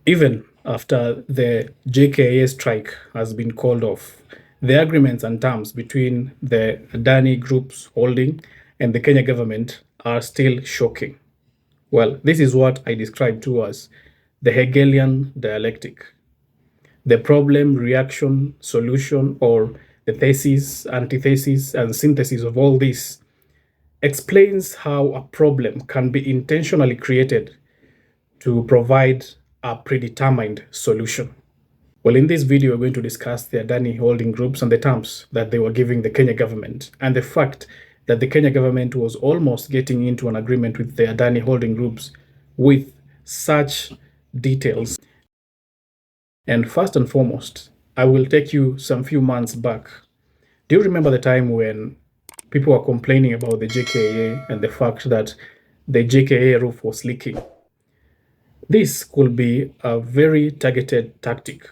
Even after the JKIA strike has been called off, the agreements and terms between the Adani Group's holding and the Kenya government are still shocking. Well, this is what I describe to as the Hegelian dialectic. The problem, reaction, solution, or the thesis, antithesis, and synthesis of all this explains how a problem can be intentionally created to provide a predetermined solution. Well, in this video, we're going to discuss the Adani holding groups and the terms that they were giving the Kenya government, and the fact that the Kenya government was almost getting into an agreement with the Adani holding groups with such details. And first and foremost, I will take you some few months back. Do you remember the time when people were complaining about the JKIA and the fact that the JKIA roof was leaking? This could be a very targeted tactic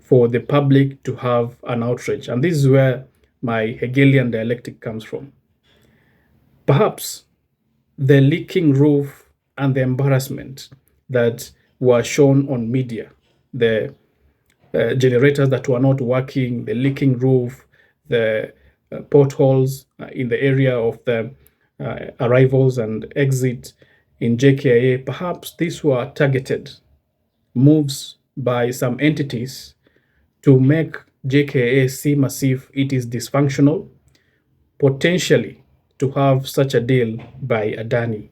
for the public to have an outrage. And this is where my Hegelian dialectic comes from. Perhaps the leaking roof and the embarrassment that were shown on media, the generators that were not working, the leaking roof, the potholes in the area of the arrivals and exit in JKIA, perhaps these were targeted moves by some entities to make JKIA seem as if it is dysfunctional, potentially to have such a deal by Adani.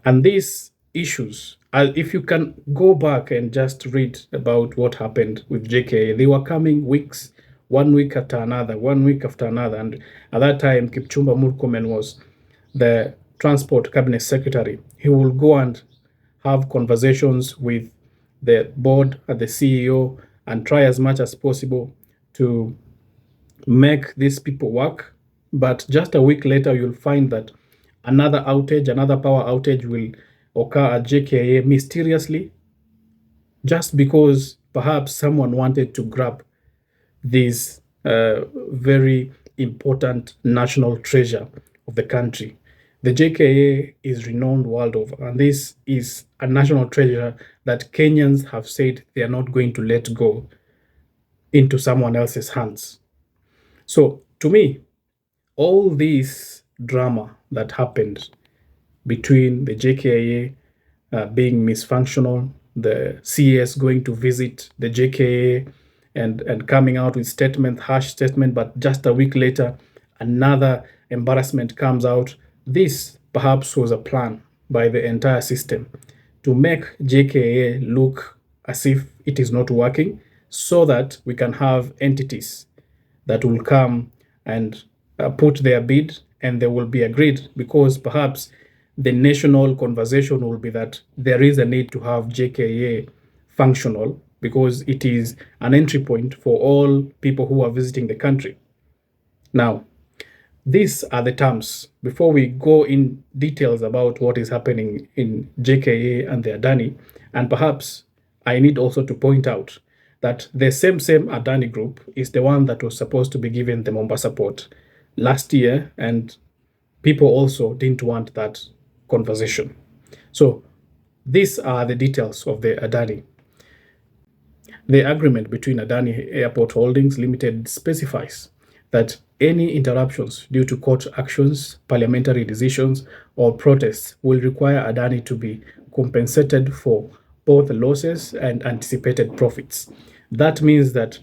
And these issues, if you can go back and just read about what happened with JKIA, they were coming weeks, 1 week after another, 1 week after another. And at that time, Kipchumba Murkomen was the Transport Cabinet Secretary. He will go and have conversations with the board and the CEO and try as much as possible to make these people work. But just a week later, you'll find that another outage, another power outage will occur at JKIA mysteriously, just because perhaps someone wanted to grab this very important national treasure of the country. The JKIA is renowned world over, and this is a national treasure that Kenyans have said they are not going to let go into someone else's hands. So to me, all this drama that happened between the JKIA being misfunctional, the CS going to visit the JKIA and coming out with harsh statement, but just a week later, another embarrassment comes out. This perhaps was a plan by the entire system to make JKIA look as if it is not working, so that we can have entities that will come and put their bid and they will be agreed, because perhaps the national conversation will be that there is a need to have JKIA functional because it is an entry point for all people who are visiting the country. Now, these are the terms. Before we go in details about what is happening in JKIA and the Adani, and perhaps I need also to point out that the same Adani group is the one that was supposed to be given the Mombasa port last year, and people also didn't want that conversation. So these are the details of the Adani. The agreement between Adani Airport Holdings Limited specifies that any interruptions due to court actions, parliamentary decisions, or protests will require Adani to be compensated for both losses and anticipated profits. That means that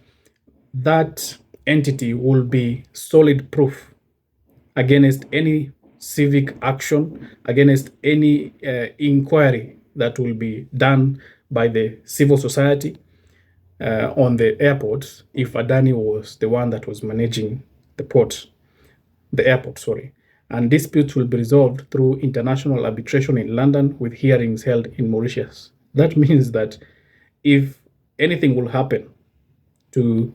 that entity will be solid proof against any civic action, against any inquiry that will be done by the civil society on the airport if Adani was the one that was managing the airport, and disputes will be resolved through international arbitration in London with hearings held in Mauritius. That means that if anything will happen to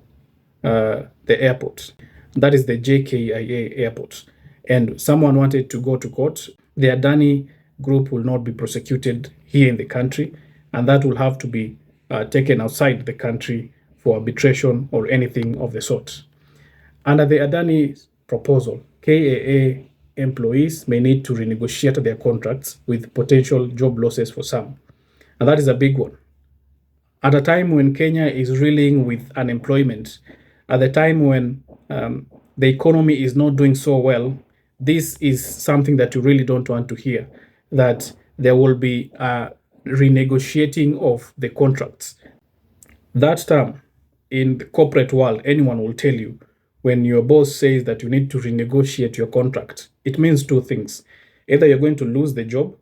the airport, that is the JKIA airport, and someone wanted to go to court, the Adani group will not be prosecuted here in the country, and that will have to be taken outside the country for arbitration or anything of the sort. Under the Adani proposal, KAA employees may need to renegotiate their contracts with potential job losses for some. And that is a big one. At a time when Kenya is reeling with unemployment, at the time when the economy is not doing so well, this is something that you really don't want to hear, that there will be a renegotiating of the contracts. That term in the corporate world, anyone will tell you when your boss says that you need to renegotiate your contract, it means two things. Either you're going to lose the job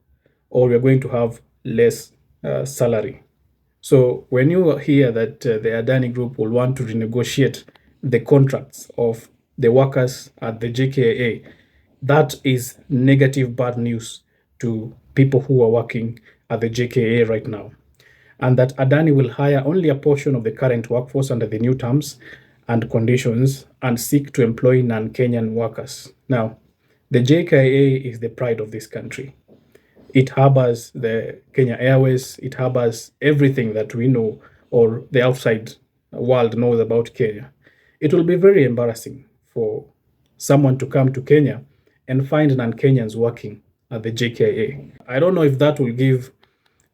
or you're going to have less salary. So when you hear that the Adani Group will want to renegotiate the contracts of the workers at the JKIA, that is negative, bad news to people who are working at the JKIA right now. And that Adani will hire only a portion of the current workforce under the new terms and conditions and seek to employ non-Kenyan workers. Now, the JKIA is the pride of this country. It harbors the Kenya Airways, it harbors everything that we know or the outside world knows about Kenya. It will be very embarrassing for someone to come to Kenya and find non-Kenyans working at the JKIA. I don't know if that will give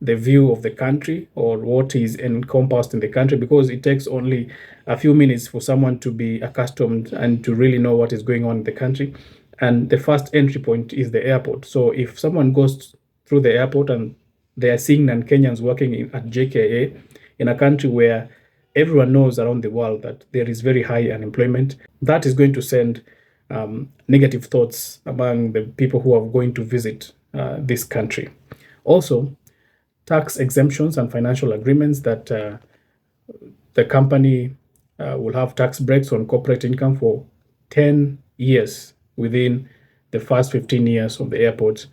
the view of the country or what is encompassed in the country, because it takes only a few minutes for someone to be accustomed and to really know what is going on in the country. And the first entry point is the airport. So if someone goes through the airport and they are seeing non-Kenyans working at JKA in a country where everyone knows around the world that there is very high unemployment, that is going to send negative thoughts among the people who are going to visit this country. Also, tax exemptions and financial agreements that the company will have tax breaks on corporate income for 10 years within the first 15 years of the airport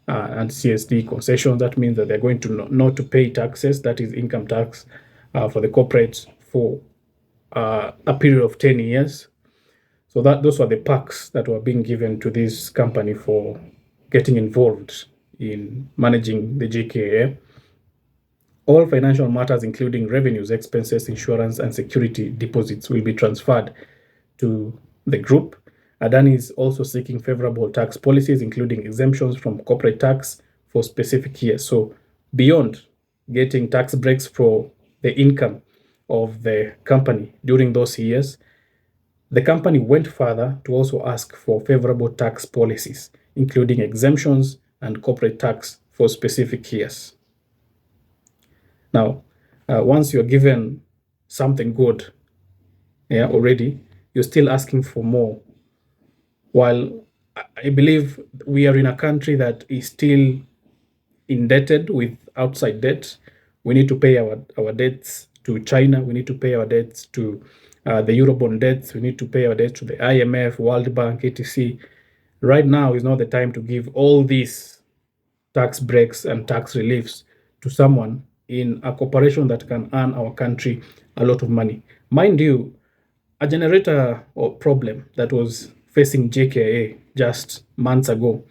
and CSD concessions. That means that they're going to not to pay taxes, that is income tax, for the corporates for a period of 10 years. So those were the perks that were being given to this company for getting involved in managing the JKA. All financial matters, including revenues, expenses, insurance, and security deposits, will be transferred to the group. Adani is also seeking favorable tax policies, including exemptions from corporate tax for specific years. So beyond getting tax breaks for the income of the company during those years, the company went further to also ask for favorable tax policies, including exemptions and corporate tax for specific years. Now, once you're given something good already, you're still asking for more. While I believe we are in a country that is still indebted with outside debt, we need to pay our debts to China, we need to pay our debts to the Eurobond debts, we need to pay our debts to the IMF, World Bank, etc. Right now is not the time to give all these tax breaks and tax reliefs to someone in a corporation that can earn our country a lot of money. Mind you, a generator or problem that was facing JKA just months ago,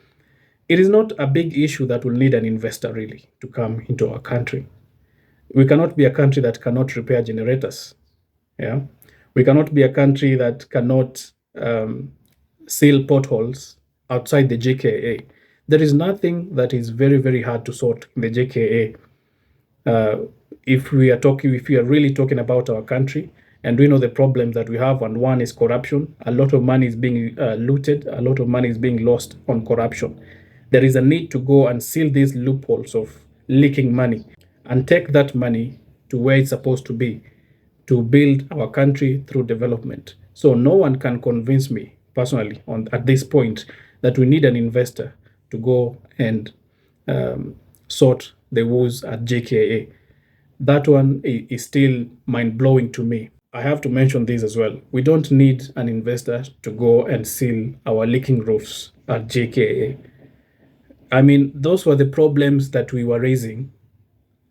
it is not a big issue that will need an investor really to come into our country. We cannot be a country that cannot repair generators. Yeah, we cannot be a country that cannot seal potholes outside the JKA. There is nothing that is very, very hard to sort in the JKA. If we are really talking about our country, and we know the problems that we have, and one is corruption. A lot of money is being looted, a lot of money is being lost on corruption. There is a need to go and seal these loopholes of leaking money and take that money to where it's supposed to be, to build our country through development. So no one can convince me personally at this point that we need an investor to go and sort the woes at JKA. That one is still mind-blowing to me. I have to mention this as well. We don't need an investor to go and seal our leaking roofs at JKA. I mean, those were the problems that we were raising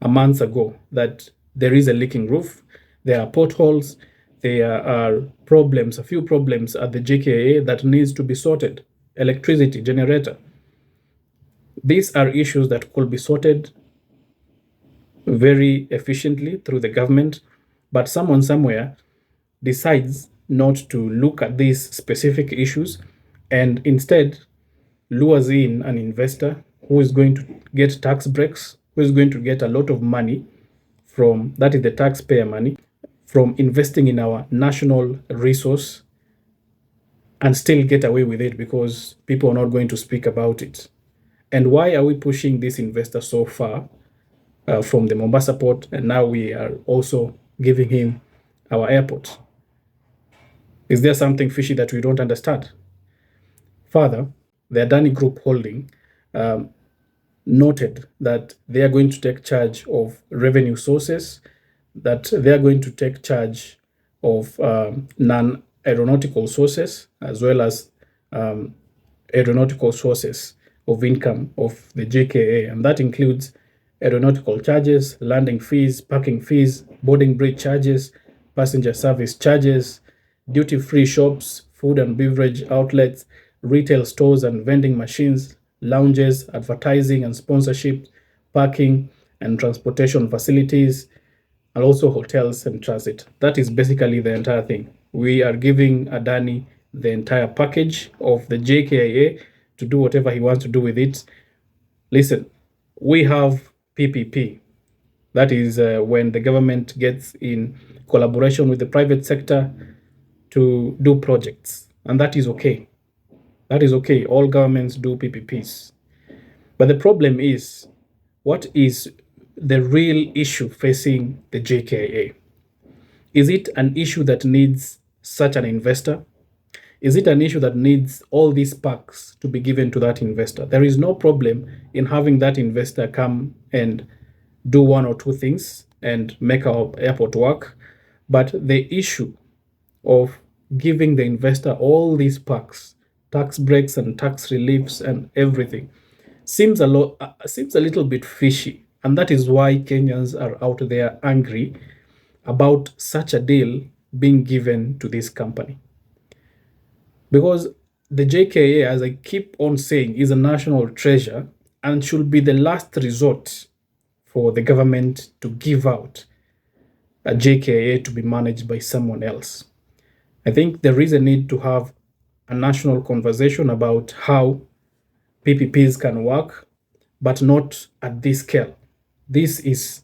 a month ago, that there is a leaking roof, there are potholes, there are problems, a few problems at the JKA that needs to be sorted. Electricity, generator. These are issues that could be sorted very efficiently through the government, but someone somewhere decides not to look at these specific issues and instead lures in an investor who is going to get tax breaks, who is going to get a lot of money from, that is the taxpayer money, from investing in our national resource and still get away with it because people are not going to speak about it? And why are we pushing this investor so far from the Mombasa port, and now we are also giving him our airport? Is there something fishy that we don't understand? Further, the Adani Group holding noted that they are going to take charge of revenue sources, that they are going to take charge of non-aeronautical sources, as well as aeronautical sources of income of the JKIA, and that includes aeronautical charges, landing fees, parking fees, boarding bridge charges, passenger service charges, duty-free shops, food and beverage outlets, retail stores and vending machines, lounges, advertising and sponsorship, parking and transportation facilities, and also hotels and transit. That is basically the entire thing. We are giving Adani the entire package of the JKIA to do whatever he wants to do with it. Listen, we have PPP. That is when the government gets in collaboration with the private sector to do projects. And that is okay. That is okay. All governments do PPPs. But the problem is, what is the real issue facing the JKIA? Is it an issue that needs such an investor? Is it an issue that needs all these perks to be given to that investor? There is no problem in having that investor come and do one or two things and make our airport work. But the issue of giving the investor all these perks, tax breaks and tax reliefs and everything, seems a little bit fishy. And that is why Kenyans are out there angry about such a deal being given to this company. Because the JKIA, as I keep on saying, is a national treasure and should be the last resort for the government to give out a JKIA to be managed by someone else. I think there is a need to have a national conversation about how PPPs can work, but not at this scale. This is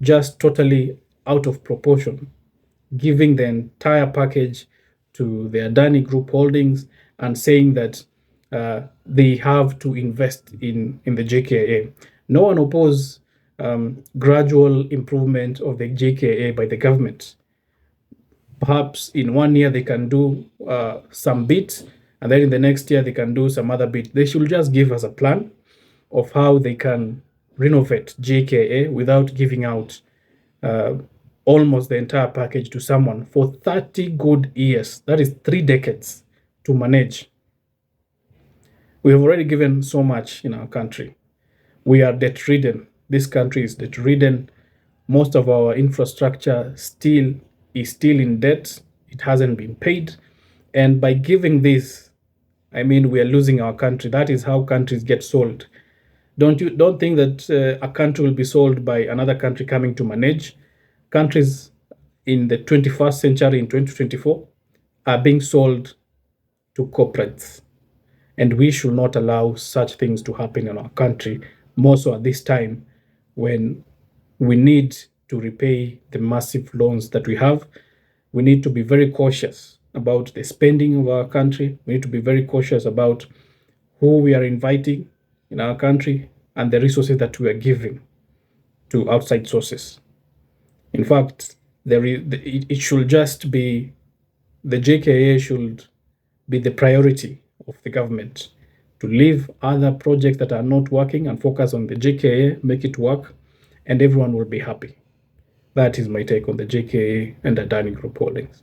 just totally out of proportion, giving the entire package to the Adani Group holdings and saying that they have to invest in the JKIA. No one opposes gradual improvement of the JKIA by the government. Perhaps in 1 year they can do some bit, and then in the next year they can do some other bit. They should just give us a plan of how they can renovate JKIA without giving out almost the entire package to someone for 30 good years. That is 3 decades to manage. We have already given so much in our country. We are debt-ridden. This country is debt-ridden. Most of our infrastructure is still in debt. It hasn't been paid. And by giving this, I mean, we are losing our country. That is how countries get sold. Don't think that a country will be sold by another country coming to manage. Countries in the 21st century, in 2024, are being sold to corporates. And we should not allow such things to happen in our country, more so at this time when we need to repay the massive loans that we have. We need to be very cautious about the spending of our country. We need to be very cautious about who we are inviting in our country and the resources that we are giving to outside sources. In fact, it should just be, the JKIA should be the priority of the government, to leave other projects that are not working and focus on the JKIA, make it work, and everyone will be happy. That is my take on the JKIA and Adani Group holdings.